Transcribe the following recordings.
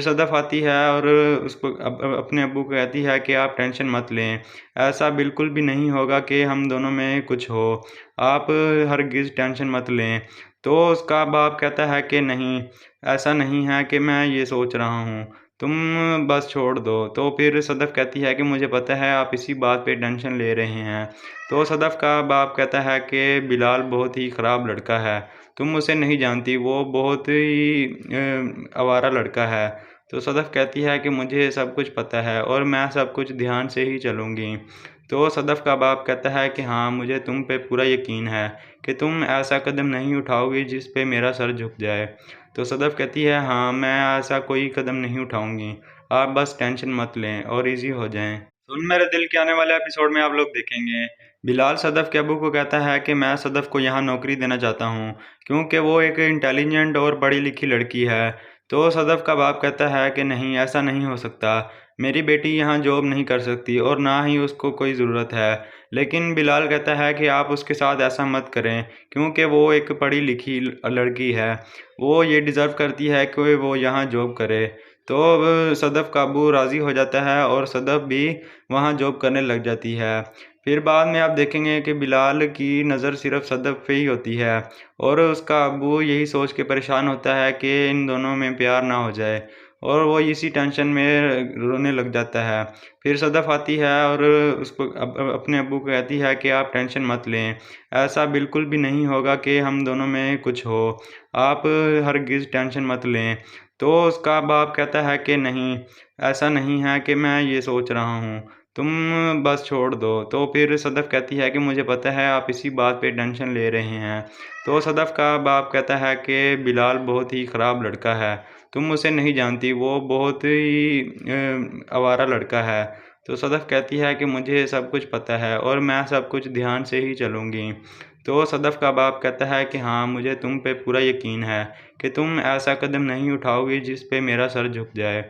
सदफ़ आती है और उसको अपने अब्बू को कहती है कि आप टेंशन मत लें, ऐसा बिल्कुल भी नहीं होगा कि हम दोनों में कुछ हो, आप हरगिज़ टेंशन मत लें। तो उसका बाप कहता है कि नहीं, ऐसा नहीं है कि मैं ये सोच रहा हूँ, तुम बस छोड़ दो। तो फिर सदफ़ कहती है कि मुझे पता है आप इसी बात पे टेंशन ले रहे हैं। तो सदफ़ का बाप कहता है कि बिलाल बहुत ही ख़राब लड़का है, तुम उसे नहीं जानती, वो बहुत ही आवारा लड़का है। तो सदफ़ कहती है कि मुझे सब कुछ पता है और मैं सब कुछ ध्यान से ही चलूँगी। तो सदफ़ का बाप कहता है कि हाँ, मुझे तुम पे पूरा यकीन है कि तुम ऐसा कदम नहीं उठाओगी जिस पे मेरा सर झुक जाए। तो सदफ़ कहती है हाँ, मैं ऐसा कोई कदम नहीं उठाऊँगी, आप बस टेंशन मत लें और ईज़ी हो जाएँ। सुन मेरे दिल के आने वाले एपिसोड में आप लोग देखेंगे, बिलाल सदफ़ के अब्बू को कहता है कि मैं सदफ़ को यहाँ नौकरी देना चाहता हूँ, क्योंकि वो एक इंटेलिजेंट और पढ़ी लिखी लड़की है। तो सदफ़ का बाप कहता है कि नहीं, ऐसा नहीं हो सकता, मेरी बेटी यहाँ जॉब नहीं कर सकती और ना ही उसको कोई ज़रूरत है। लेकिन बिलाल कहता है कि आप उसके साथ ऐसा मत करें, क्योंकि वो एक पढ़ी लिखी लड़की है, वो ये डिज़र्व करती है कि वो यहाँ जॉब करे। तो अब सदफ़ का अब्बू राज़ी हो जाता है और सदफ़ भी वहाँ जॉब करने लग जाती है। फिर बाद में आप देखेंगे कि बिलाल की नज़र सिर्फ़ सदफ़ पे ही होती है और उसका अब्बू यही सोच के परेशान होता है कि इन दोनों में प्यार ना हो जाए, और वो इसी टेंशन में रोने लग जाता है। फिर सदफ़ आती है और उसको अपने अब्बू को कहती है कि आप टेंशन मत लें, ऐसा बिल्कुल भी नहीं होगा कि हम दोनों में कुछ हो, आप हरगिज़ टेंशन मत लें। तो उसका बाप कहता है कि नहीं, ऐसा नहीं है कि मैं ये सोच रहा हूँ, तुम बस छोड़ दो। तो फिर सदफ़ कहती है कि मुझे पता है आप इसी बात पे टेंशन ले रहे हैं। तो सदफ़ का बाप कहता है कि बिलाल बहुत ही ख़राब लड़का है, तुम उसे नहीं जानती, वो बहुत ही आवारा लड़का है। तो सदफ़ कहती है कि मुझे सब कुछ पता है और मैं सब कुछ ध्यान से ही चलूँगी। तो सदफ़ का बाप कहता है कि हाँ, मुझे तुम पे पूरा यकीन है कि तुम ऐसा कदम नहीं उठाओगी जिस पे मेरा सर झुक जाए।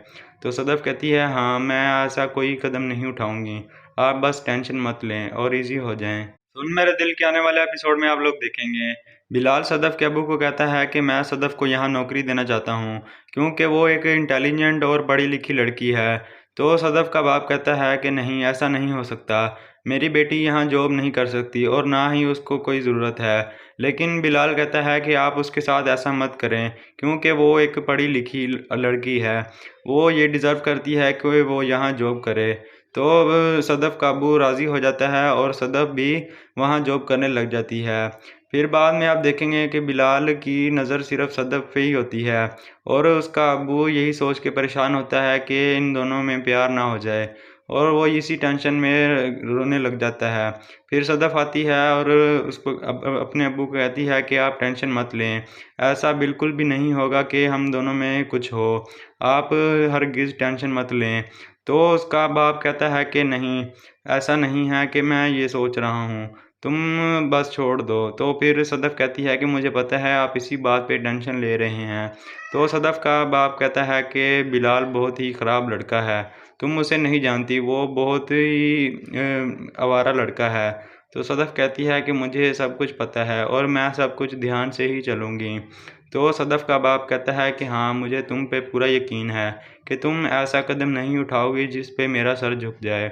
तो सदफ़ कहती है हाँ, मैं ऐसा कोई कदम नहीं उठाऊँगी, आप बस टेंशन मत लें और ईज़ी हो जाएँ। सुन मेरे दिल के आने वाले एपिसोड में आप लोग देखेंगे, बिलाल सदफ़ के अब्बू को कहता है कि मैं सदफ़ को यहाँ नौकरी देना चाहता हूँ, क्योंकि वो एक इंटेलिजेंट और पढ़ी लिखी लड़की है। तो सदफ़ का बाप कहता है कि नहीं, ऐसा नहीं हो सकता, मेरी बेटी यहाँ जॉब नहीं कर सकती और ना ही उसको कोई ज़रूरत है। लेकिन बिलाल कहता है कि आप उसके साथ ऐसा मत करें, क्योंकि वो एक पढ़ी लिखी लड़की है, वो ये डिज़र्व करती है कि वो यहाँ जॉब करे। तो अब सदफ़ का अब्बू राज़ी हो जाता है और सदफ़ भी वहाँ जॉब करने लग जाती है। फिर बाद में आप देखेंगे कि बिलाल की नज़र सिर्फ़ सदफ़ पे ही होती है और उसका अब्बू यही सोच के परेशान होता है कि इन दोनों में प्यार ना हो जाए, और वो इसी टेंशन में रोने लग जाता है। फिर सदफ़ आती है और उसको अपने अब्बू को कहती है कि आप टेंशन मत लें, ऐसा बिल्कुल भी नहीं होगा कि हम दोनों में कुछ हो, आप हरगिज़ टेंशन मत लें। तो उसका बाप कहता है कि नहीं, ऐसा नहीं है कि मैं ये सोच रहा हूँ, तुम बस छोड़ दो। तो फिर सदफ़ कहती है कि मुझे पता है आप इसी बात पे टेंशन ले रहे हैं। तो सदफ़ का बाप कहता है कि बिलाल बहुत ही ख़राब लड़का है, तुम उसे नहीं जानती, वो बहुत ही आवारा लड़का है। तो सदफ़ कहती है कि मुझे सब कुछ पता है और मैं सब कुछ ध्यान से ही चलूँगी। तो सदफ़ का बाप कहता है कि हाँ, मुझे तुम पे पूरा यकीन है कि तुम ऐसा कदम नहीं उठाओगी जिस पे मेरा सर झुक जाए।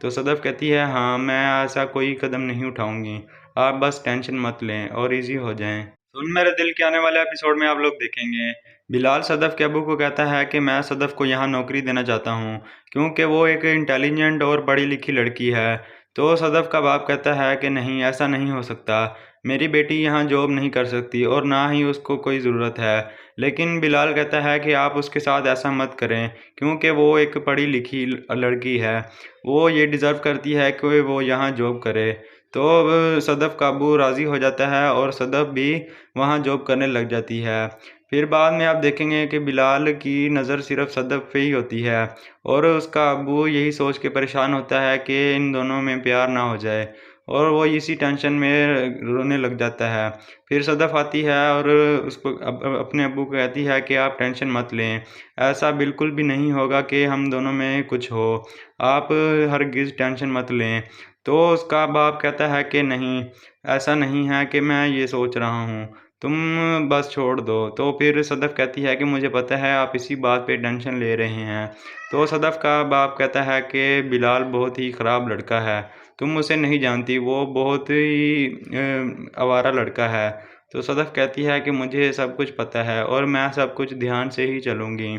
तो सदफ़ कहती है हाँ, मैं ऐसा कोई कदम नहीं उठाऊँगी, आप बस टेंशन मत लें और ईज़ी हो जाएँ। सुन मेरे दिल के आने वाले एपिसोड में आप लोग देखेंगे, बिलाल सदफ़ के अब्बू को कहता है कि मैं सदफ़ को यहाँ नौकरी देना चाहता हूँ, क्योंकि वो एक इंटेलिजेंट और पढ़ी लिखी लड़की है। तो सदफ़ का बाप कहता है कि नहीं, ऐसा नहीं हो सकता, मेरी बेटी यहाँ जॉब नहीं कर सकती और ना ही उसको कोई ज़रूरत है। लेकिन बिलाल कहता है कि आप उसके साथ ऐसा मत करें, क्योंकि वो एक पढ़ी लिखी लड़की है, वो ये डिज़र्व करती है कि वो यहाँ जॉब करे। तो अब सदफ़ का अब्बू राज़ी हो जाता है और सदफ़ भी वहाँ जॉब करने लग जाती है। फिर बाद में आप देखेंगे कि बिलाल की नज़र सिर्फ़ सदफ़ पे ही होती है और उसका अब्बू यही सोच के परेशान होता है कि इन दोनों में प्यार ना हो जाए, और वो इसी टेंशन में रोने लग जाता है। फिर सदफ़ आती है और उसको अपने अब्बू को कहती है कि आप टेंशन मत लें, ऐसा बिल्कुल भी नहीं होगा कि हम दोनों में कुछ हो, आप हरगिज़ टेंशन मत लें। तो उसका बाप कहता है कि नहीं, ऐसा नहीं है कि मैं ये सोच रहा हूँ, तुम बस छोड़ दो। तो फिर सदफ़ कहती है कि मुझे पता है आप इसी बात पे टेंशन ले रहे हैं। तो सदफ़ का बाप कहता है कि बिलाल बहुत ही ख़राब लड़का है, तुम उसे नहीं जानती, वो बहुत ही आवारा लड़का है। तो सदफ़ कहती है कि मुझे सब कुछ पता है और मैं सब कुछ ध्यान से ही चलूँगी।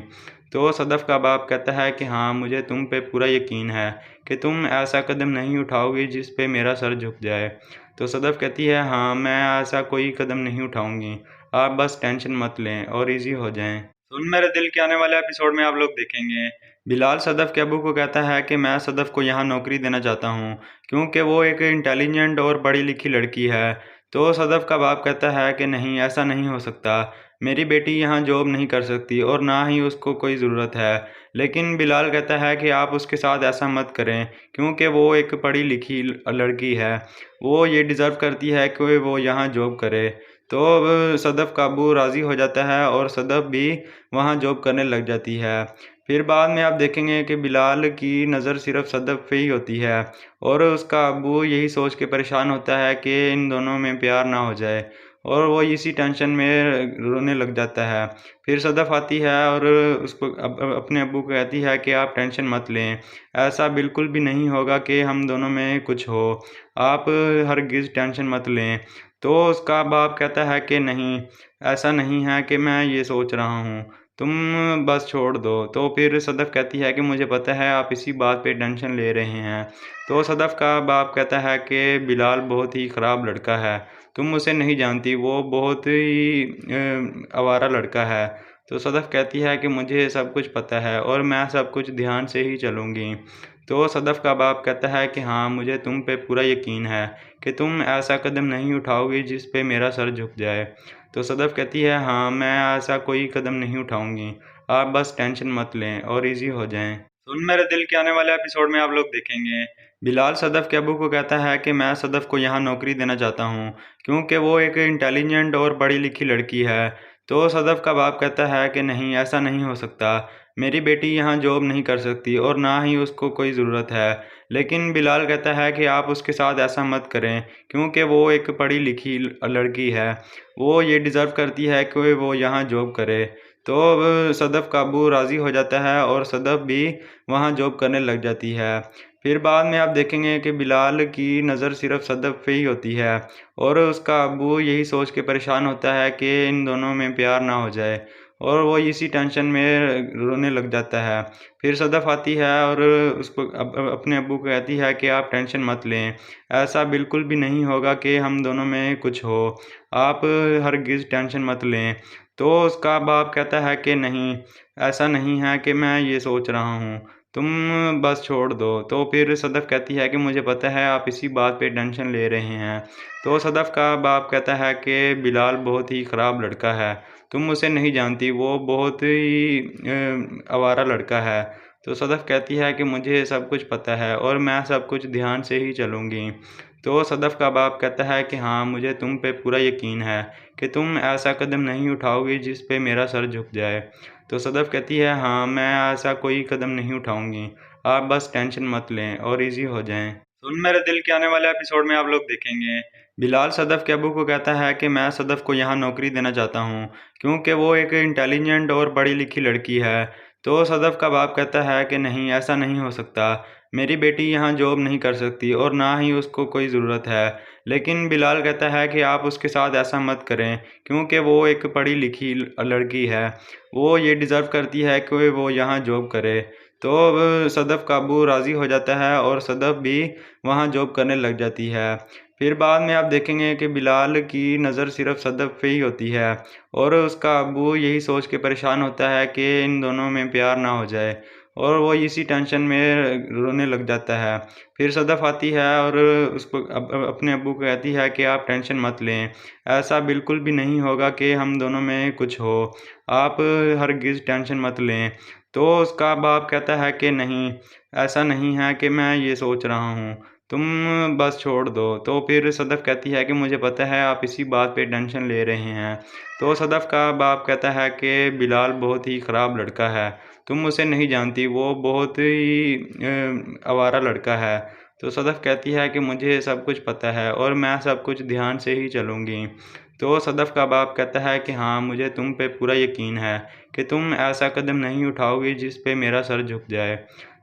तो सदफ़ का बाप कहता है कि हाँ, मुझे तुम पे पूरा यकीन है कि तुम ऐसा कदम नहीं उठाओगी जिस पे मेरा सर झुक जाए। तो सदफ़ कहती है, हाँ, मैं ऐसा कोई कदम नहीं उठाऊँगी, आप बस टेंशन मत लें और ईज़ी हो जाएँ। सुन मेरे दिल के आने वाले एपिसोड में आप लोग देखेंगे, बिलाल सदफ़ के अब्बू को कहता है कि मैं सदफ़ को यहाँ नौकरी देना चाहता हूँ, क्योंकि वो एक इंटेलिजेंट और पढ़ी-लिखी लड़की है। तो सदफ़ का बाप कहता है कि नहीं, ऐसा नहीं हो सकता, मेरी बेटी यहाँ जॉब नहीं कर सकती और ना ही उसको कोई ज़रूरत है। लेकिन बिलाल कहता है कि आप उसके साथ ऐसा मत करें, क्योंकि वो एक पढ़ी-लिखी लड़की है, वो ये डिज़र्व करती है कि वो यहाँ जॉब करे। तो सदफ़ का अब्बू राज़ी हो जाता है और सदफ़ भी वहाँ जॉब करने लग जाती है। फिर बाद में आप देखेंगे कि बिलाल की नज़र सिर्फ़ सदफ़ पे ही होती है और उसका अब्बू यही सोच के परेशान होता है कि इन दोनों में प्यार ना हो जाए और वो इसी टेंशन में रोने लग जाता है। फिर सदफ़ आती है और उसको अपने अब्बू को कहती है कि आप टेंशन मत लें, ऐसा बिल्कुल भी नहीं होगा कि हम दोनों में कुछ हो, आप हरगिज़ टेंशन मत लें। तो उसका बाप कहता है कि नहीं, ऐसा नहीं है कि मैं ये सोच रहा हूँ, तुम बस छोड़ दो। तो फिर सदफ़ कहती है कि मुझे पता है आप इसी बात पे टेंशन ले रहे हैं। तो सदफ़ का बाप कहता है कि बिलाल बहुत ही ख़राब लड़का है, तुम उसे नहीं जानती, वो बहुत ही आवारा लड़का है। तो सदफ़ कहती है कि मुझे सब कुछ पता है और मैं सब कुछ ध्यान से ही चलूँगी। तो सदफ़ का बाप कहता है कि हाँ, मुझे तुम पे पूरा यकीन है कि तुम ऐसा कदम नहीं उठाओगी जिस पे मेरा सर झुक जाए। तो सदफ़ कहती है, हाँ, मैं ऐसा कोई कदम नहीं उठाऊँगी, आप बस टेंशन मत लें और ईज़ी हो जाएँ। सुन मेरे दिल के आने वाले एपिसोड में आप लोग देखेंगे, बिलाल सदफ़ के अब्बू को कहता है कि मैं सदफ़ को यहाँ नौकरी देना चाहता हूँ, क्योंकि वो एक इंटेलिजेंट और पढ़ी-लिखी लड़की है। तो सदफ़ का बाप कहता है कि नहीं, ऐसा नहीं हो सकता, मेरी बेटी यहाँ जॉब नहीं कर सकती और ना ही उसको कोई ज़रूरत है। लेकिन बिलाल कहता है कि आप उसके साथ ऐसा मत करें, क्योंकि वो एक पढ़ी-लिखी लड़की है, वो ये डिज़र्व करती है कि वो यहाँ जॉब करे। तो सदफ़ का अब्बू राज़ी हो जाता है और सदफ़ भी वहाँ जॉब करने लग जाती है। फिर बाद में आप देखेंगे कि बिलाल की नज़र सिर्फ़ सदफ़ पे ही होती है और उसका अब्बू यही सोच के परेशान होता है कि इन दोनों में प्यार ना हो जाए और वो इसी टेंशन में रोने लग जाता है। फिर सदफ़ आती है और उसको अपने अब्बू को कहती है कि आप टेंशन मत लें, ऐसा बिल्कुल भी नहीं होगा कि हम दोनों में कुछ हो, आप हरगिज़ टेंशन मत लें। तो उसका बाप कहता है कि नहीं, ऐसा नहीं है कि मैं ये सोच रहा हूँ, तुम बस छोड़ दो। तो फिर सदफ़ कहती है कि मुझे पता है आप इसी बात पे टेंशन ले रहे हैं। तो सदफ़ का बाप कहता है कि बिलाल बहुत ही ख़राब लड़का है, तुम उसे नहीं जानती, वो बहुत ही आवारा लड़का है। तो सदफ़ कहती है कि मुझे सब कुछ पता है और मैं सब कुछ ध्यान से ही चलूँगी। तो सदफ़ का बाप कहता है कि हाँ, मुझे तुम पे पूरा यकीन है कि तुम ऐसा कदम नहीं उठाओगी जिस पे मेरा सर झुक जाए। तो सदफ़ कहती है, हाँ, मैं ऐसा कोई कदम नहीं उठाऊँगी, आप बस टेंशन मत लें और ईज़ी हो जाएँ। सुन मेरे दिल के आने वाले एपिसोड में आप लोग देखेंगे, बिलाल सदफ़ के अब्बू को कहता है कि मैं सदफ़ को यहाँ नौकरी देना चाहता हूँ, क्योंकि वो एक इंटेलिजेंट और पढ़ी-लिखी लड़की है। तो सदफ़ का बाप कहता है कि नहीं, ऐसा नहीं हो सकता, मेरी बेटी यहाँ जॉब नहीं कर सकती और ना ही उसको कोई ज़रूरत है। लेकिन बिलाल कहता है कि आप उसके साथ ऐसा मत करें, क्योंकि वो एक पढ़ी-लिखी लड़की है, वो ये डिज़र्व करती है कि वो यहाँ जॉब करे। तो सदफ़ का अब्बू राज़ी हो जाता है और सदफ़ भी वहाँ जॉब करने लग जाती है। फिर बाद में आप देखेंगे कि बिलाल की नज़र सिर्फ़ सदफ़ पे ही होती है और उसका अब्बू यही सोच के परेशान होता है कि इन दोनों में प्यार ना हो जाए और वो इसी टेंशन में रोने लग जाता है। फिर सदफ़ आती है और उसको अपने अब्बू को कहती है कि आप टेंशन मत लें, ऐसा बिल्कुल भी नहीं होगा कि हम दोनों में कुछ हो, आप हरगिज़ टेंशन मत लें। तो उसका बाप कहता है कि नहीं, ऐसा नहीं है कि मैं ये सोच रहा हूँ, तुम बस छोड़ दो। तो फिर सदफ़ कहती है कि मुझे पता है आप इसी बात पे टेंशन ले रहे हैं। तो सदफ़ का बाप कहता है कि बिलाल बहुत ही ख़राब लड़का है, तुम उसे नहीं जानती, वो बहुत ही आवारा लड़का है। तो सदफ़ कहती है कि मुझे सब कुछ पता है और मैं सब कुछ ध्यान से ही चलूँगी। तो सदफ़ का बाप कहता है कि हाँ, मुझे तुम पे पूरा यकीन है कि तुम ऐसा कदम नहीं उठाओगी जिस पे मेरा सर झुक जाए।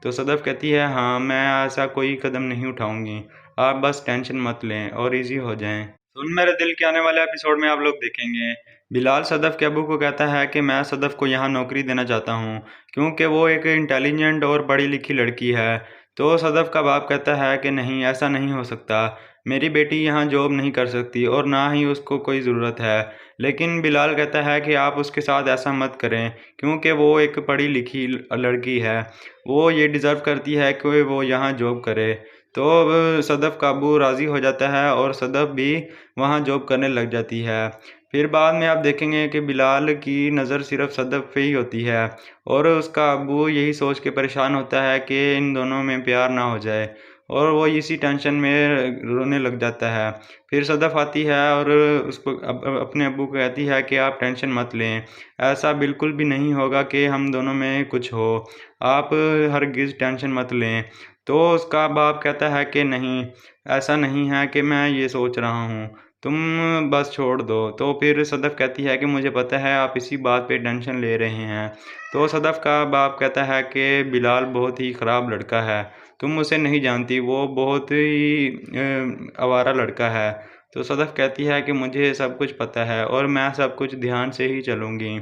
तो सदफ़ कहती है हाँ, मैं ऐसा कोई कदम नहीं उठाऊँगी, आप बस टेंशन मत लें और ईज़ी हो जाएँ। सुन मेरे दिल के आने वाले एपिसोड में आप लोग देखेंगे, बिलाल सदफ़ के अब्बू को कहता है कि मैं सदफ़ को यहाँ नौकरी देना चाहता हूँ, क्योंकि वो एक इंटेलिजेंट और पढ़ी-लिखी लड़की है। तो सदफ़ का बाप कहता है कि नहीं, ऐसा नहीं हो सकता। मेरी बेटी यहाँ जॉब नहीं कर सकती और ना ही उसको कोई ज़रूरत है। लेकिन बिलाल कहता है कि आप उसके साथ ऐसा मत करें, क्योंकि वो एक पढ़ी-लिखी लड़की है। वो ये डिज़र्व करती है कि वो यहाँ जॉब करे। तो अब सदफ़ का अब्बू राज़ी हो जाता है और सदफ़ भी वहाँ जॉब करने लग जाती है। फिर बाद में आप देखेंगे कि बिलाल की नज़र सिर्फ़ सदफ़ पे ही होती है और उसका अब्बू यही सोच के परेशान होता है कि इन दोनों में प्यार ना हो जाए, और वो इसी टेंशन में रोने लग जाता है। फिर सदफ़ आती है और उसको अपने अब्बू को कहती है कि आप टेंशन मत लें, ऐसा बिल्कुल भी नहीं होगा कि हम दोनों में कुछ हो, आप हरगिज़ टेंशन मत लें। तो उसका बाप कहता है कि नहीं, ऐसा नहीं है कि मैं ये सोच रहा हूँ, तुम बस छोड़ दो। तो फिर सदफ़ कहती है कि मुझे पता है आप इसी बात पे टेंशन ले रहे हैं। तो सदफ़ का बाप कहता है कि बिलाल बहुत ही ख़राब लड़का है, तुम उसे नहीं जानती, वो बहुत ही आवारा लड़का है। तो सदफ़ कहती है कि मुझे सब कुछ पता है और मैं सब कुछ ध्यान से ही चलूँगी।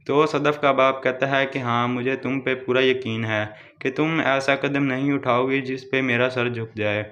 तो सदफ़ का बाप कहता है कि हाँ, मुझे तुम पे पूरा यकीन है कि तुम ऐसा कदम नहीं उठाओगी जिस पे मेरा सर झुक जाए।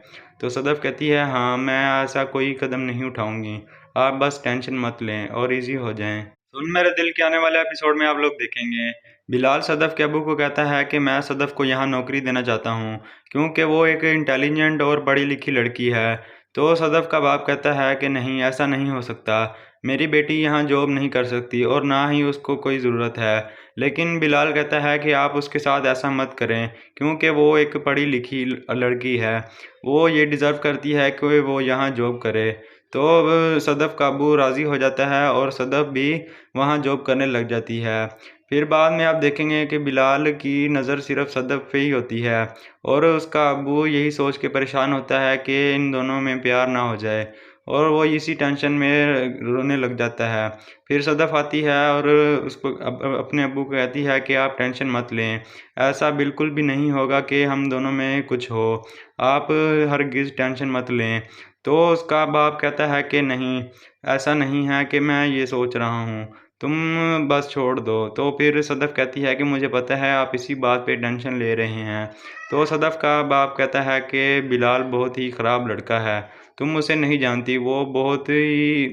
तो सदफ़ कहती है हाँ, मैं ऐसा कोई कदम नहीं उठाऊँगी, आप बस टेंशन मत लें और ईज़ी हो जाएँ। सुन मेरे दिल के आने वाले एपिसोड में आप लोग देखेंगे, बिलाल सदफ़ के अब्बू को कहता है कि मैं सदफ़ को यहाँ नौकरी देना चाहता हूँ, क्योंकि वो एक इंटेलिजेंट और पढ़ी-लिखी लड़की है। तो सदफ़ का बाप कहता है कि नहीं, ऐसा नहीं हो सकता। मेरी बेटी यहाँ जॉब नहीं कर सकती और ना ही उसको कोई ज़रूरत है। लेकिन बिलाल कहता है कि आप उसके साथ ऐसा मत करें, क्योंकि वो एक पढ़ी-लिखी लड़की है। वो ये डिज़र्व करती है कि वो यहाँ जॉब करे। तो अब सदफ़ का अब्बू राज़ी हो जाता है और सदफ़ भी वहाँ जॉब करने लग जाती है। फिर बाद में आप देखेंगे कि बिलाल की नज़र सिर्फ़ सदफ़ पे ही होती है और उसका अब्बू यही सोच के परेशान होता है कि इन दोनों में प्यार ना हो जाए, और वो इसी टेंशन में रोने लग जाता है। फिर सदफ़ आती है और उसको अपने अब्बू को कहती है कि आप टेंशन मत लें, ऐसा बिल्कुल भी नहीं होगा कि हम दोनों में कुछ हो, आप हरगिज़ टेंशन मत लें। तो उसका बाप कहता है कि नहीं, ऐसा नहीं है कि मैं ये सोच रहा हूँ, तुम बस छोड़ दो। तो फिर सदफ़ कहती है कि मुझे पता है आप इसी बात पे टेंशन ले रहे हैं। तो सदफ़ का बाप कहता है कि बिलाल बहुत ही ख़राब लड़का है, तुम उसे नहीं जानती, वो बहुत ही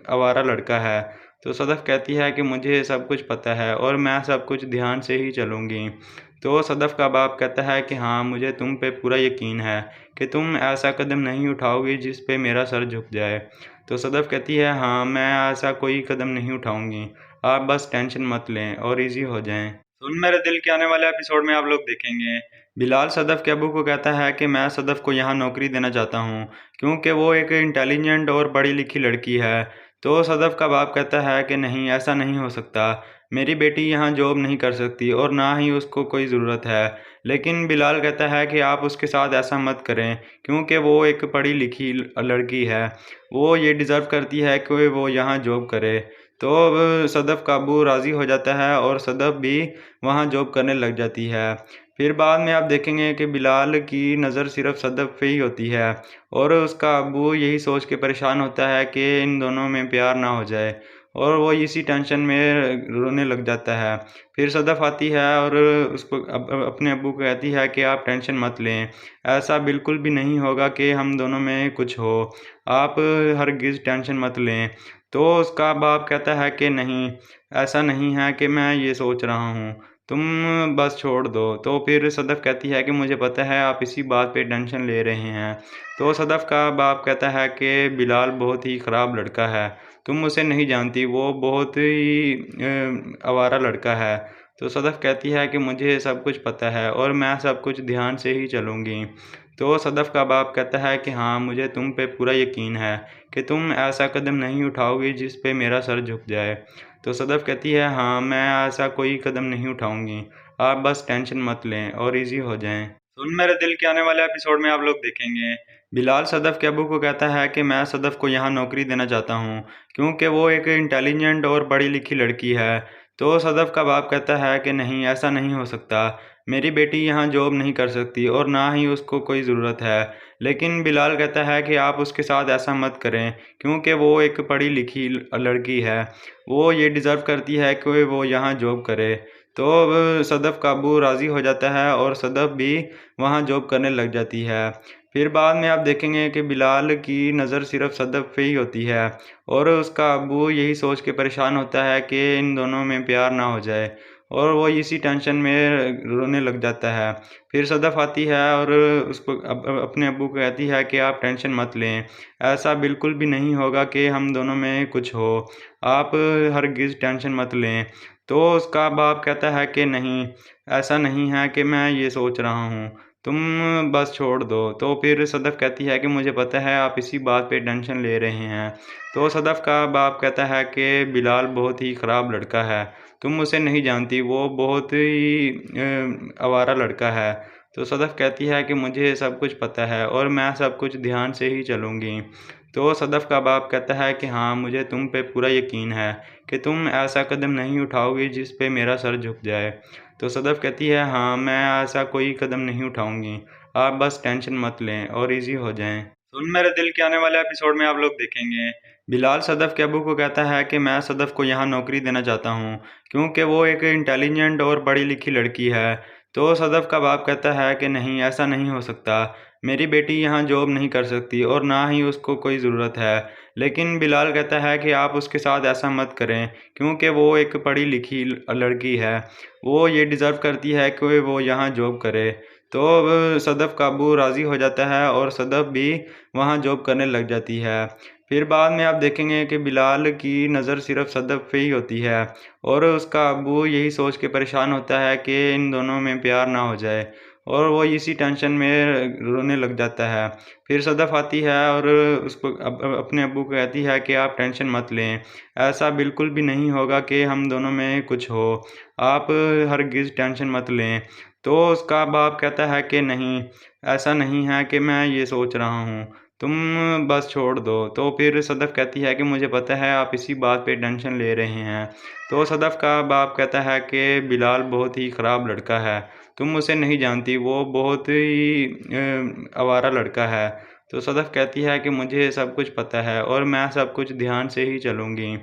आवारा लड़का है। तो सदफ़ कहती है कि मुझे सब कुछ पता है और मैं सब कुछ ध्यान से ही चलूँगी। तो सदफ़ का बाप कहता है कि हाँ, मुझे तुम पे पूरा यकीन है कि तुम ऐसा कदम नहीं उठाओगी जिस पे मेरा सर झुक जाए। तो सदफ़ कहती है हाँ, मैं ऐसा कोई कदम नहीं उठाऊँगी, आप बस टेंशन मत लें और ईज़ी हो जाएँ। सुन मेरे दिल के आने वाले एपिसोड में आप लोग देखेंगे, बिलाल सदफ़ के अब्बू को कहता है कि मैं सदफ़ को यहाँ नौकरी देना चाहता हूँ, क्योंकि वो एक इंटेलिजेंट और पढ़ी-लिखी लड़की है। तो सदफ़ का बाप कहता है कि नहीं, ऐसा नहीं हो सकता। मेरी बेटी यहाँ जॉब नहीं कर सकती और ना ही उसको कोई ज़रूरत है। लेकिन बिलाल कहता है कि आप उसके साथ ऐसा मत करें, क्योंकि वो एक पढ़ी-लिखी लड़की है। वो ये डिज़र्व करती है कि वो यहाँ जॉब करे। तो अब सदफ़ का अब्बू राज़ी हो जाता है और सदफ़ भी वहाँ जॉब करने लग जाती है। फिर बाद में आप देखेंगे कि बिलाल की नज़र सिर्फ़ सदफ़ पे ही होती है और उसका अब्बू यही सोच के परेशान होता है कि इन दोनों में प्यार ना हो जाए, और वो इसी टेंशन में रोने लग जाता है। फिर सदफ़ आती है और उसको अपने अब्बू को कहती है कि आप टेंशन मत लें, ऐसा बिल्कुल भी नहीं होगा कि हम दोनों में कुछ हो, आप हरगिज़ टेंशन मत लें। तो उसका बाप कहता है कि नहीं, ऐसा नहीं है कि मैं ये सोच रहा हूँ, तुम बस छोड़ दो। तो फिर सदफ़ कहती है कि मुझे पता है आप इसी बात पे टेंशन ले रहे हैं। तो सदफ़ का बाप कहता है कि बिलाल बहुत ही ख़राब लड़का है, तुम उसे नहीं जानती, वो बहुत ही आवारा लड़का है। तो सदफ़ कहती है कि मुझे सब कुछ पता है और मैं सब कुछ ध्यान से ही चलूँगी। तो सदफ़ का बाप कहता है कि हाँ, मुझे तुम पे पूरा यकीन है कि तुम ऐसा कदम नहीं उठाओगी जिस पे मेरा सर झुक जाए। तो सदफ़ कहती है हाँ, मैं ऐसा कोई कदम नहीं उठाऊँगी, आप बस टेंशन मत लें और ईज़ी हो जाएँ। सुन मेरे दिल के आने वाले एपिसोड में आप लोग देखेंगे। बिलाल सदफ़ के अब्बू को कहता है कि मैं सदफ़ को यहाँ नौकरी देना चाहता हूँ, क्योंकि वो एक इंटेलिजेंट और पढ़ी लिखी लड़की है। तो सदफ़ का बाप कहता है कि नहीं, ऐसा नहीं हो सकता। मेरी बेटी यहाँ जॉब नहीं कर सकती और ना ही उसको कोई ज़रूरत है। लेकिन बिलाल कहता है कि आप उसके साथ ऐसा मत करें, क्योंकि वो एक पढ़ी लिखी लड़की है। वो ये डिज़र्व करती है कि वो यहाँ जॉब करे। तो अब सदफ़ का अब्बू राज़ी हो जाता है और सदफ़ भी वहाँ जॉब करने लग जाती है। फिर बाद में आप देखेंगे कि बिलाल की नज़र सिर्फ़ सदफ़ पे ही होती है और उसका अब्बू यही सोच के परेशान होता है कि इन दोनों में प्यार ना हो जाए, और वो इसी टेंशन में रोने लग जाता है। फिर सदफ़ आती है और उसको अपने अब्बू को कहती है कि आप टेंशन मत लें, ऐसा बिल्कुल भी नहीं होगा कि हम दोनों में कुछ हो। आप हरगिज़ टेंशन मत लें। तो उसका बाप कहता है कि नहीं, ऐसा नहीं है कि मैं ये सोच रहा हूँ, तुम बस छोड़ दो। तो फिर सदफ़ कहती है कि मुझे पता है आप इसी बात पे टेंशन ले रहे हैं। तो सदफ़ का बाप कहता है कि बिलाल बहुत ही ख़राब लड़का है, तुम उसे नहीं जानती, वो बहुत ही आवारा लड़का है। तो सदफ़ कहती है कि मुझे सब कुछ पता है और मैं सब कुछ ध्यान से ही चलूँगी। तो सदफ़ का बाप कहता है कि हाँ, मुझे तुम पे पूरा यकीन है कि तुम ऐसा कदम नहीं उठाओगी जिस पे मेरा सर झुक जाए। तो सदफ़ कहती है, हाँ, मैं ऐसा कोई कदम नहीं उठाऊँगी। आप बस टेंशन मत लें और ईज़ी हो जाएँ। सुन मेरे दिल के आने वाले एपिसोड में आप लोग देखेंगे। बिलाल सदफ़ के अब्बू को कहता है कि मैं सदफ़ को यहाँ नौकरी देना चाहता हूँ, क्योंकि वो एक इंटेलिजेंट और पढ़ी लिखी लड़की है। तो सदफ़ का बाप कहता है कि नहीं, ऐसा नहीं हो सकता। मेरी बेटी यहाँ जॉब नहीं कर सकती और ना ही उसको कोई ज़रूरत है। लेकिन बिलाल कहता है कि आप उसके साथ ऐसा मत करें, क्योंकि वो एक पढ़ी लिखी लड़की है। वो ये डिज़र्व करती है कि वो यहाँ जॉब करे। तो अब सदफ़ का अब्बू राज़ी हो जाता है और सदफ़ भी वहाँ जॉब करने लग जाती है। फिर बाद में आप देखेंगे कि बिलाल की नज़र सिर्फ़ सदफ़ पे ही होती है और उसका अब्बू यही सोच के परेशान होता है कि इन दोनों में प्यार ना हो जाए, और वो इसी टेंशन में रोने लग जाता है। फिर सदफ़ आती है और उसको अपने अब्बू को कहती है कि आप टेंशन मत लें, ऐसा बिल्कुल भी नहीं होगा कि हम दोनों में कुछ हो। आप हरगिज़ टेंशन मत लें। तो उसका बाप कहता है कि नहीं, ऐसा नहीं है कि मैं ये सोच रहा हूँ, तुम बस छोड़ दो। तो फिर सदफ़ कहती है कि मुझे पता है आप इसी बात पे टेंशन ले रहे हैं। तो सदफ़ का बाप कहता है कि बिलाल बहुत ही ख़राब लड़का है, तुम उसे नहीं जानती, वो बहुत ही आवारा लड़का है। तो सदफ़ कहती है कि मुझे सब कुछ पता है और मैं सब कुछ ध्यान से ही चलूँगी।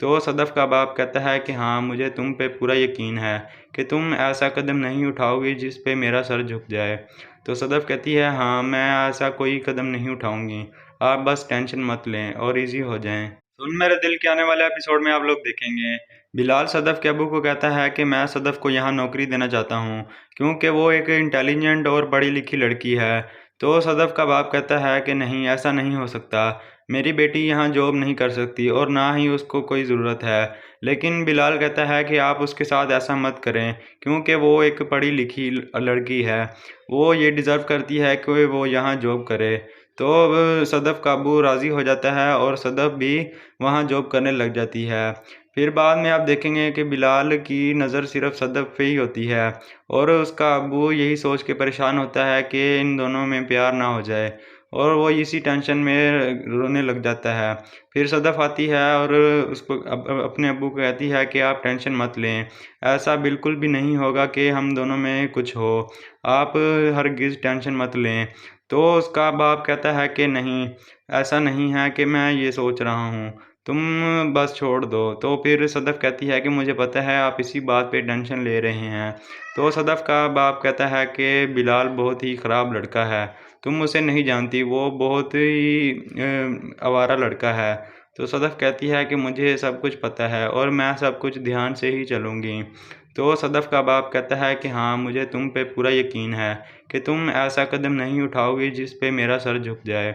तो सदफ़ का बाप कहता है कि हाँ, मुझे तुम पे पूरा यकीन है कि तुम ऐसा कदम नहीं उठाओगी जिस पे मेरा सर झुक जाए। तो सदफ़ कहती है, हाँ, मैं ऐसा कोई कदम नहीं उठाऊँगी। आप बस टेंशन मत लें और ईज़ी हो जाएँ। सुन मेरे दिल के आने वाले एपिसोड में आप लोग देखेंगे। बिलाल सदफ़ के अब्बू को कहता है कि मैं सदफ़ को यहाँ नौकरी देना चाहता हूँ, क्योंकि वो एक इंटेलिजेंट और पढ़ी लिखी लड़की है। तो सदफ़ का बाप कहता है कि नहीं, ऐसा नहीं हो सकता। मेरी बेटी यहाँ जॉब नहीं कर सकती और ना ही उसको कोई ज़रूरत है। लेकिन बिलाल कहता है कि आप उसके साथ ऐसा मत करें, क्योंकि वो एक पढ़ी लिखी लड़की है। वो ये डिज़र्व करती है कि वो यहाँ जॉब करे। तो अब सदफ़ का अब्बू राज़ी हो जाता है और सदफ़ भी वहाँ जॉब करने लग जाती है। फिर बाद में आप देखेंगे कि बिलाल की नज़र सिर्फ़ सदफ़ पे ही होती है और उसका अब्बू यही सोच के परेशान होता है कि इन दोनों में प्यार ना हो जाए, और वो इसी टेंशन में रोने लग जाता है। फिर सदफ़ आती है और उसको अपने अब्बू को कहती है कि आप टेंशन मत लें, ऐसा बिल्कुल भी नहीं होगा कि हम दोनों में कुछ हो। आप हरगिज़ टेंशन मत लें। तो उसका बाप कहता है कि नहीं, ऐसा नहीं है कि मैं ये सोच रहा हूँ, तुम बस छोड़ दो। तो फिर सदफ़ कहती है कि मुझे पता है आप इसी बात पे टेंशन ले रहे हैं। तो सदफ़ का बाप कहता है कि बिलाल बहुत ही ख़राब लड़का है, तुम उसे नहीं जानती, वो बहुत ही आवारा लड़का है। तो सदफ़ कहती है कि मुझे सब कुछ पता है और मैं सब कुछ ध्यान से ही चलूँगी। तो सदफ़ का बाप कहता है कि हाँ, मुझे तुम पे पूरा यकीन है कि तुम ऐसा कदम नहीं उठाओगी जिस पे मेरा सर झुक जाए।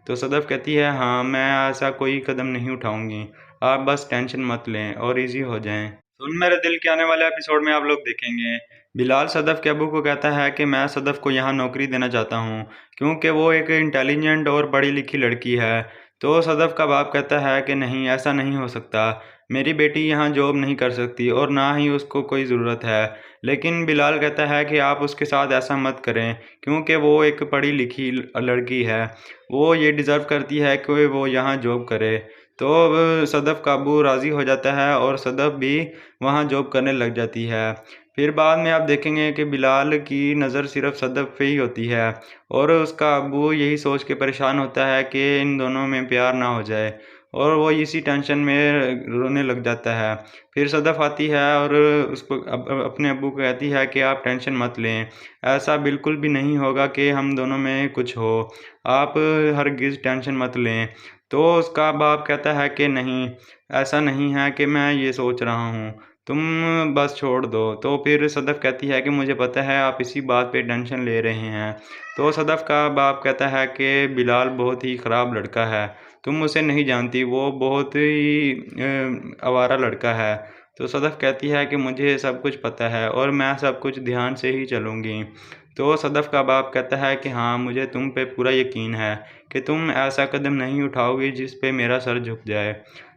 तो सदफ़ कहती है, हाँ, मैं ऐसा कोई कदम नहीं उठाऊँगी। आप बस टेंशन मत लें और ईज़ी हो जाएँ। सुन मेरे दिल के आने वाले एपिसोड में आप लोग देखेंगे। बिलाल सदफ़ के अब्बू को कहता है कि मैं सदफ़ को यहाँ नौकरी देना चाहता हूँ, क्योंकि वो एक इंटेलिजेंट और पढ़ी लिखी लड़की है। तो सदफ़ का बाप कहता है कि नहीं, ऐसा नहीं हो सकता। मेरी बेटी यहाँ जॉब नहीं कर सकती और ना ही उसको कोई ज़रूरत है। लेकिन बिलाल कहता है कि आप उसके साथ ऐसा मत करें, क्योंकि वो एक पढ़ी लिखी लड़की है। वो ये डिज़र्व करती है कि वो यहाँ जॉब करे। तो अब सदफ़ काबू राज़ी हो जाता है और सदफ़ भी वहाँ जॉब करने लग जाती है। फिर बाद में आप देखेंगे कि बिलाल की नज़र सिर्फ़ सदफ़ पे ही होती है और उसका अब्बू यही सोच के परेशान होता है कि इन दोनों में प्यार ना हो जाए, और वो इसी टेंशन में रोने लग जाता है। फिर सदफ़ आती है और उसको अपने अब्बू को कहती है कि आप टेंशन मत लें, ऐसा बिल्कुल भी नहीं होगा कि हम दोनों में कुछ हो, आप हरगिज़ टेंशन मत लें। तो उसका बाप कहता है कि नहीं, ऐसा नहीं है कि मैं ये सोच रहा हूँ, तुम बस छोड़ दो। तो फिर सदफ़ कहती है कि मुझे पता है आप इसी बात पे टेंशन ले रहे हैं। तो सदफ़ का बाप कहता है कि बिलाल बहुत ही ख़राब लड़का है, तुम उसे नहीं जानती, वो बहुत ही आवारा लड़का है। तो सदफ़ कहती है कि मुझे सब कुछ पता है और मैं सब कुछ ध्यान से ही चलूँगी। तो सदफ़ का बाप कहता है कि हाँ, मुझे तुम पे पूरा यकीन है कि तुम ऐसा कदम नहीं उठाओगी जिस पे मेरा सर झुक जाए।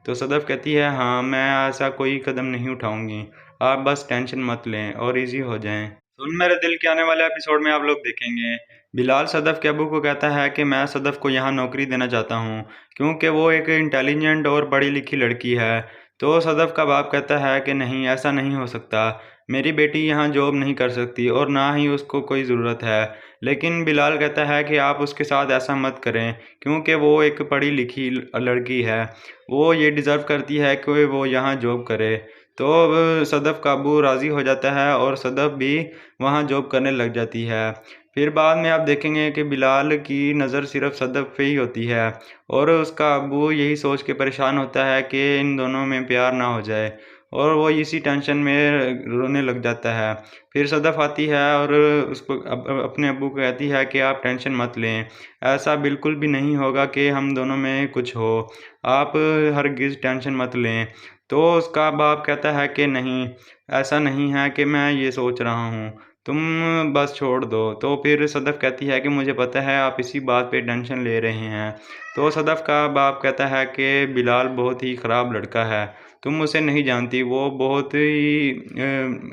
तो सदफ़ कहती है, हाँ, मैं ऐसा कोई कदम नहीं उठाऊँगी, आप बस टेंशन मत लें और ईज़ी हो जाएँ। सुन मेरे दिल के आने वाले एपिसोड में आप लोग देखेंगे, बिलाल सदफ़ के अब्बू को कहता है कि मैं सदफ़ को यहाँ नौकरी देना चाहता हूँ, क्योंकि वो एक इंटेलिजेंट और पढ़ी लिखी लड़की है। तो सदफ़ का बाप कहता है कि नहीं, ऐसा नहीं हो सकता, मेरी बेटी यहाँ जॉब नहीं कर सकती और ना ही उसको कोई ज़रूरत है। लेकिन बिलाल कहता है कि आप उसके साथ ऐसा मत करें, क्योंकि वो एक पढ़ी लिखी लड़की है। वो ये डिज़र्व करती है कि वो यहाँ जॉब करे। तो अब सदफ़ काबू राज़ी हो जाता है और सदफ़ भी वहाँ जॉब करने लग जाती है। फिर बाद में आप देखेंगे कि बिलाल की नज़र सिर्फ़ सदफ़ पे ही होती है और उसका अब्बू यही सोच के परेशान होता है कि इन दोनों में प्यार ना हो जाए, और वो इसी टेंशन में रोने लग जाता है। फिर सदफ़ आती है और उसको अपने अब्बू को कहती है कि आप टेंशन मत लें, ऐसा बिल्कुल भी नहीं होगा कि हम दोनों में कुछ हो, आप हरगिज़ टेंशन मत लें। तो उसका बाप कहता है कि नहीं, ऐसा नहीं है कि मैं ये सोच रहा हूँ, तुम बस छोड़ दो। तो फिर सदफ़ कहती है कि मुझे पता है आप इसी बात पे टेंशन ले रहे हैं। तो सदफ़ का बाप कहता है कि बिलाल बहुत ही ख़राब लड़का है, तुम उसे नहीं जानती, वो बहुत ही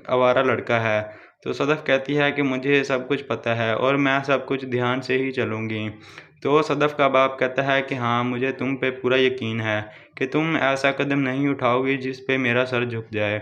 आवारा लड़का है। तो सदफ़ कहती है कि मुझे सब कुछ पता है और मैं सब कुछ ध्यान से ही चलूँगी। तो सदफ़ का बाप कहता है कि हाँ, मुझे तुम पे पूरा यकीन है कि तुम ऐसा कदम नहीं उठाओगी जिस पे मेरा सर झुक जाए।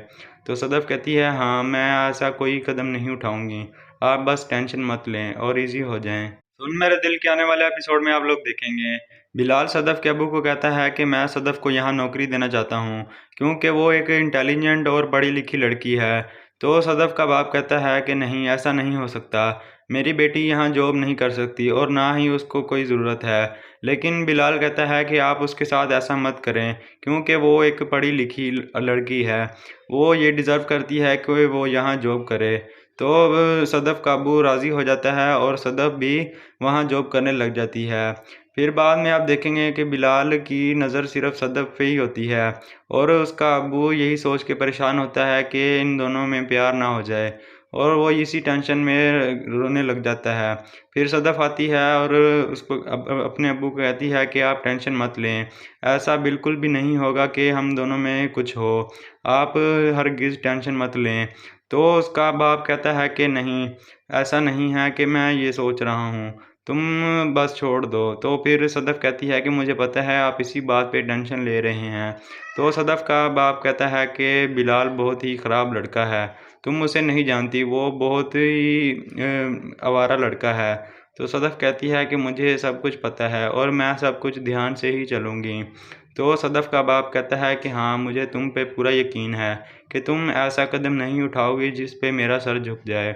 तो सदफ़ कहती है, हाँ, मैं ऐसा कोई कदम नहीं उठाऊँगी, आप बस टेंशन मत लें और ईज़ी हो जाएँ। सुन मेरे दिल के आने वाले एपिसोड में आप लोग देखेंगे, बिलाल सदफ़ के अब्बू को कहता है कि मैं सदफ़ को यहाँ नौकरी देना चाहता हूँ, क्योंकि वो एक इंटेलिजेंट और पढ़ी लिखी लड़की है। तो सदफ़ का बाप कहता है कि नहीं, ऐसा नहीं हो सकता, मेरी बेटी यहाँ जॉब नहीं कर सकती और ना ही उसको कोई ज़रूरत है। लेकिन बिलाल कहता है कि आप उसके साथ ऐसा मत करें, क्योंकि वो एक पढ़ी लिखी लड़की है। वो ये डिज़र्व करती है कि वो यहाँ जॉब करे। तो अब सदफ़ काबू राज़ी हो जाता है और सदफ़ भी वहाँ जॉब करने लग जाती है। फिर बाद में आप देखेंगे कि बिलाल की नज़र सिर्फ़ सदफ़ पे ही होती है और उसका अब्बू यही सोच के परेशान होता है कि इन दोनों में प्यार ना हो जाए, और वो इसी टेंशन में रोने लग जाता है। फिर सदफ़ आती है और उसको अपने अब्बू को कहती है कि आप टेंशन मत लें, ऐसा बिल्कुल भी नहीं होगा कि हम दोनों में कुछ हो, आप हरगिज़ टेंशन मत लें। तो उसका बाप कहता है कि नहीं, ऐसा नहीं है कि मैं ये सोच रहा हूँ, तुम बस छोड़ दो। तो फिर सदफ़ कहती है कि मुझे पता है आप इसी बात पे टेंशन ले रहे हैं। तो सदफ़ का बाप कहता है कि बिलाल बहुत ही ख़राब लड़का है, तुम उसे नहीं जानती, वो बहुत ही आवारा लड़का है। तो सदफ़ कहती है कि मुझे सब कुछ पता है और मैं सब कुछ ध्यान से ही चलूँगी। तो सदफ़ का बाप कहता है कि हाँ, मुझे तुम पे पूरा यकीन है कि तुम ऐसा कदम नहीं उठाओगी जिस पे मेरा सर झुक जाए।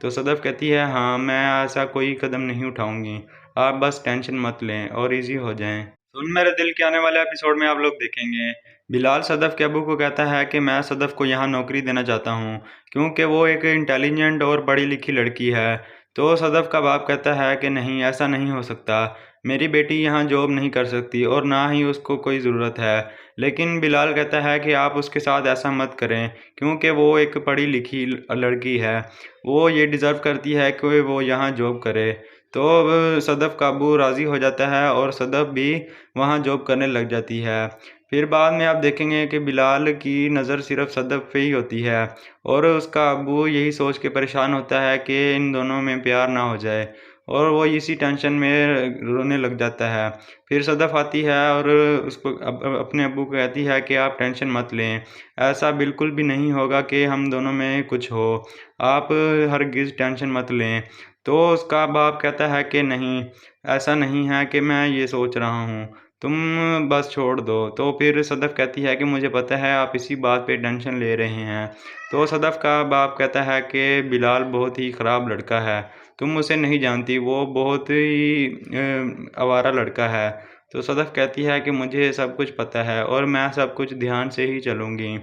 तो सदफ़ कहती है, हाँ, मैं ऐसा कोई कदम नहीं उठाऊँगी, आप बस टेंशन मत लें और ईज़ी हो जाएँ। सुन मेरे दिल के आने वाले एपिसोड में आप लोग देखेंगे, बिलाल सदफ़ के अब्बू को कहता है कि मैं सदफ़ को यहाँ नौकरी देना चाहता हूँ, क्योंकि वो एक इंटेलिजेंट और पढ़ी लिखी लड़की है। तो सदफ़ का बाप कहता है कि नहीं, ऐसा नहीं हो सकता, मेरी बेटी यहाँ जॉब नहीं कर सकती और ना ही उसको कोई ज़रूरत है। लेकिन बिलाल कहता है कि आप उसके साथ ऐसा मत करें, क्योंकि वो एक पढ़ी लिखी लड़की है। वो ये डिज़र्व करती है कि वो यहाँ जॉब करे। तो अब सदफ़ काबू राज़ी हो जाता है और सदफ़ भी वहाँ जॉब करने लग जाती है। फिर बाद में आप देखेंगे कि बिलाल की नज़र सिर्फ़ सदफ़ पे ही होती है और उसका अब्बू यही सोच के परेशान होता है कि इन दोनों में प्यार ना हो जाए और वो इसी टेंशन में रोने लग जाता है। फिर सदफ़ आती है और उसको अपने अब्बू को कहती है कि आप टेंशन मत लें, ऐसा बिल्कुल भी नहीं होगा कि हम दोनों में कुछ हो, आप हरगिज़ टेंशन मत लें। तो उसका बाप कहता है कि नहीं, ऐसा नहीं है कि मैं ये सोच रहा हूँ, तुम बस छोड़ दो। तो फिर सदफ़ कहती है कि मुझे पता है आप इसी बात पे टेंशन ले रहे हैं। तो सदफ़ का बाप कहता है कि बिलाल बहुत ही ख़राब लड़का है, तुम उसे नहीं जानती, वो बहुत ही आवारा लड़का है। तो सदफ़ कहती है कि मुझे सब कुछ पता है और मैं सब कुछ ध्यान से ही चलूँगी।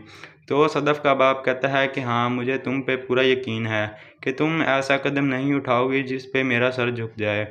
तो सदफ़ का बाप कहता है कि हाँ, मुझे तुम पे पूरा यकीन है कि तुम ऐसा कदम नहीं उठाओगी जिस पे मेरा सर झुक जाए।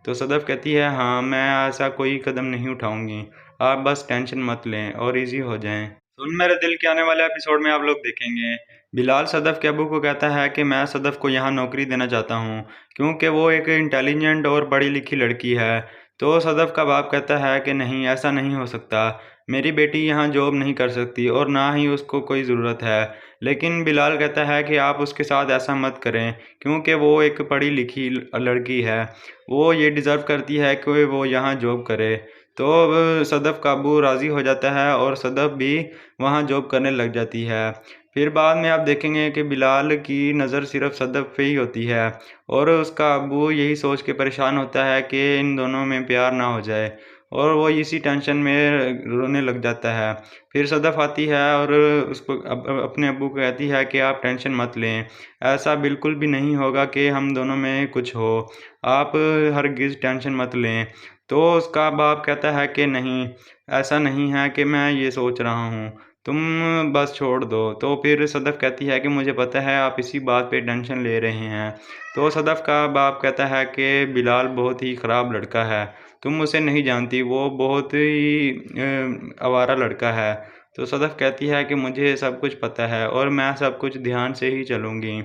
तो सदफ़ कहती है हाँ, मैं ऐसा कोई कदम नहीं उठाऊँगी, आप बस टेंशन मत लें और ईज़ी हो जाएँ। सुन मेरे दिल के आने वाले एपिसोड में आप लोग देखेंगे, बिलाल सदफ़ के अब्बू को कहता है कि मैं सदफ़ को यहाँ नौकरी देना चाहता हूँ, क्योंकि वो एक इंटेलिजेंट और पढ़ी-लिखी लड़की है। तो सदफ़ का बाप कहता है कि नहीं, ऐसा नहीं हो सकता, मेरी बेटी यहाँ जॉब नहीं कर सकती और ना ही उसको कोई ज़रूरत है। लेकिन बिलाल कहता है कि आप उसके साथ ऐसा मत करें, क्योंकि वो एक पढ़ी-लिखी लड़की है, वो ये डिज़र्व करती है कि वो यहाँ जॉब करे। तो अब सदफ़ का अब्बू राज़ी हो जाता है और सदफ़ भी वहाँ जॉब करने लग जाती है। फिर बाद में आप देखेंगे कि बिलाल की नज़र सिर्फ़ सदफ़ पे ही होती है और उसका अब्बू यही सोच के परेशान होता है कि इन दोनों में प्यार ना हो जाए और वो इसी टेंशन में रोने लग जाता है। फिर सदफ़ आती है और उसको अपने अब्बू को कहती है कि आप टेंशन मत लें, ऐसा बिल्कुल भी नहीं होगा कि हम दोनों में कुछ हो, आप हरगिज़ टेंशन मत लें। तो उसका बाप कहता है कि नहीं, ऐसा नहीं है कि मैं ये सोच रहा हूँ, तुम बस छोड़ दो। तो फिर सदफ़ कहती है कि मुझे पता है आप इसी बात पे टेंशन ले रहे हैं। तो सदफ़ का बाप कहता है कि बिलाल बहुत ही ख़राब लड़का है, तुम उसे नहीं जानती, वो बहुत ही आवारा लड़का है। तो सदफ़ कहती है कि मुझे सब कुछ पता है और मैं सब कुछ ध्यान से ही चलूँगी।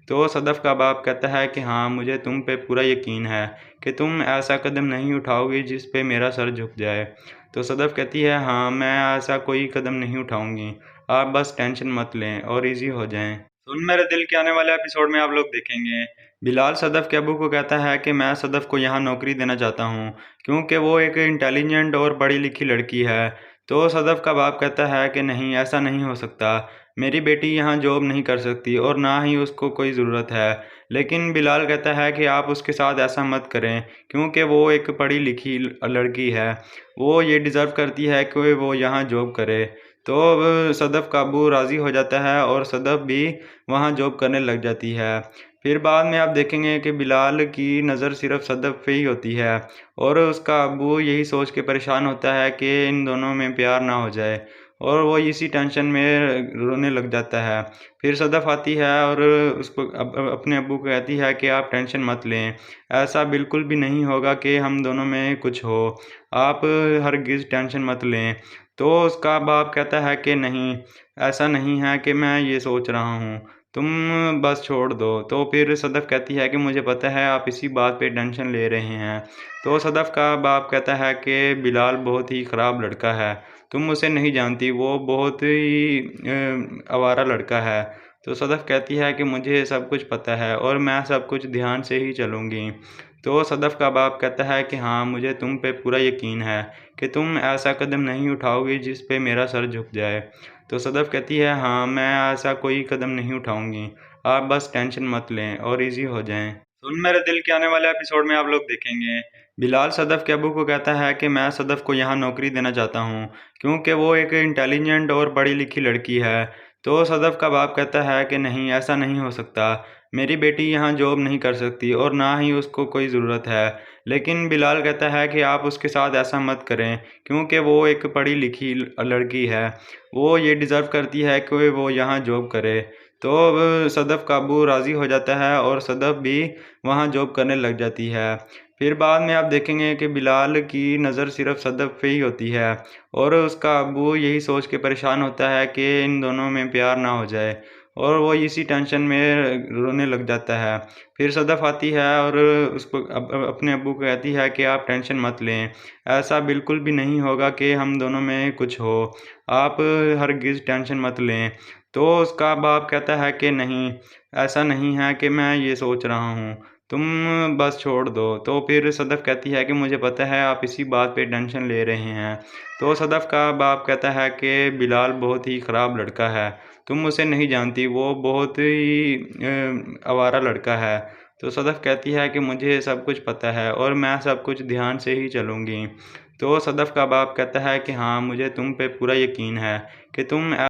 तो सदफ़ का बाप कहता है कि हाँ, मुझे तुम पे पूरा यकीन है कि तुम ऐसा कदम नहीं उठाओगी जिस पे मेरा सर झुक जाए। तो सदफ़ कहती है हाँ, मैं ऐसा कोई कदम नहीं उठाऊँगी, आप बस टेंशन मत लें और ईज़ी हो जाएँ। सुन मेरे दिल के आने वाले एपिसोड में आप लोग देखेंगे, बिलाल सदफ़ के अब्बू को कहता है कि मैं सदफ़ को यहाँ नौकरी देना चाहता हूँ, क्योंकि वो एक इंटेलिजेंट और पढ़ी-लिखी लड़की है। तो सदफ़ का बाप कहता है कि नहीं, ऐसा नहीं हो सकता, मेरी बेटी यहाँ जॉब नहीं कर सकती और ना ही उसको कोई ज़रूरत है। लेकिन बिलाल कहता है कि आप उसके साथ ऐसा मत करें, क्योंकि वो एक पढ़ी-लिखी लड़की है, वो ये डिज़र्व करती है कि वो यहाँ जॉब करे। तो अब सदफ़ का अब्बू राज़ी हो जाता है और सदफ़ भी वहाँ जॉब करने लग जाती है। फिर बाद में आप देखेंगे कि बिलाल की नज़र सिर्फ़ सदफ़ पे ही होती है और उसका अब्बू यही सोच के परेशान होता है कि इन दोनों में प्यार ना हो जाए और वो इसी टेंशन में रोने लग जाता है। फिर सदफ़ आती है और उसको अपने अब्बू को कहती है कि आप टेंशन मत लें, ऐसा बिल्कुल भी नहीं होगा कि हम दोनों में कुछ हो, आप हरगिज़ टेंशन मत लें। तो उसका बाप कहता है कि नहीं, ऐसा नहीं है कि मैं ये सोच रहा हूँ, तुम बस छोड़ दो। तो फिर सदफ़ कहती है कि मुझे पता है आप इसी बात पे टेंशन ले रहे हैं। तो सदफ़ का बाप कहता है कि बिलाल बहुत ही ख़राब लड़का है, तुम उसे नहीं जानती, वो बहुत ही आवारा लड़का है। तो सदफ़ कहती है कि मुझे सब कुछ पता है और मैं सब कुछ ध्यान से ही चलूँगी। तो सदफ़ का बाप कहता है कि हाँ, मुझे तुम पे पूरा यकीन है कि तुम ऐसा कदम नहीं उठाओगी जिस पे मेरा सर झुक जाए। तो सदफ़ कहती है हाँ, मैं ऐसा कोई कदम नहीं उठाऊँगी, आप बस टेंशन मत लें और ईज़ी हो जाएँ। सुन मेरे दिल के आने वाले एपिसोड में आप लोग देखेंगे, बिलाल सदफ़ के अब्बू को कहता है कि मैं सदफ़ को यहाँ नौकरी देना चाहता हूँ, क्योंकि वो एक इंटेलिजेंट और पढ़ी-लिखी लड़की है। तो सदफ़ का बाप कहता है कि नहीं, ऐसा नहीं हो सकता, मेरी बेटी यहाँ जॉब नहीं कर सकती और ना ही उसको कोई ज़रूरत है। लेकिन बिलाल कहता है कि आप उसके साथ ऐसा मत करें, क्योंकि वो एक पढ़ी-लिखी लड़की है, वो ये डिज़र्व करती है कि वो यहाँ जॉब करे। तो अब सदफ़ का अब्बू राज़ी हो जाता है और सदफ़ भी वहाँ जॉब करने लग जाती है। फिर बाद में आप देखेंगे कि बिलाल की नज़र सिर्फ़ सदफ़ पे ही होती है और उसका अब्बू यही सोच के परेशान होता है कि इन दोनों में प्यार ना हो जाए और वो इसी टेंशन में रोने लग जाता है। फिर सदफ़ आती है और उसको अपने अब्बू को कहती है कि आप टेंशन मत लें, ऐसा बिल्कुल भी नहीं होगा कि हम दोनों में कुछ हो, आप हरगिज़ टेंशन मत लें। तो उसका बाप कहता है कि नहीं, ऐसा नहीं है कि मैं ये सोच रहा हूँ, तुम बस छोड़ दो। तो फिर सदफ़ कहती है कि मुझे पता है आप इसी बात पे टेंशन ले रहे हैं। तो सदफ़ का बाप कहता है कि बिलाल बहुत ही ख़राब लड़का है, तुम उसे नहीं जानती, वो बहुत ही आवारा लड़का है। तो सदफ़ कहती है कि मुझे सब कुछ पता है और मैं सब कुछ ध्यान से ही चलूँगी। तो सदफ़ का बाप कहता है कि हाँ, मुझे तुम पे पूरा यकीन है कि तुम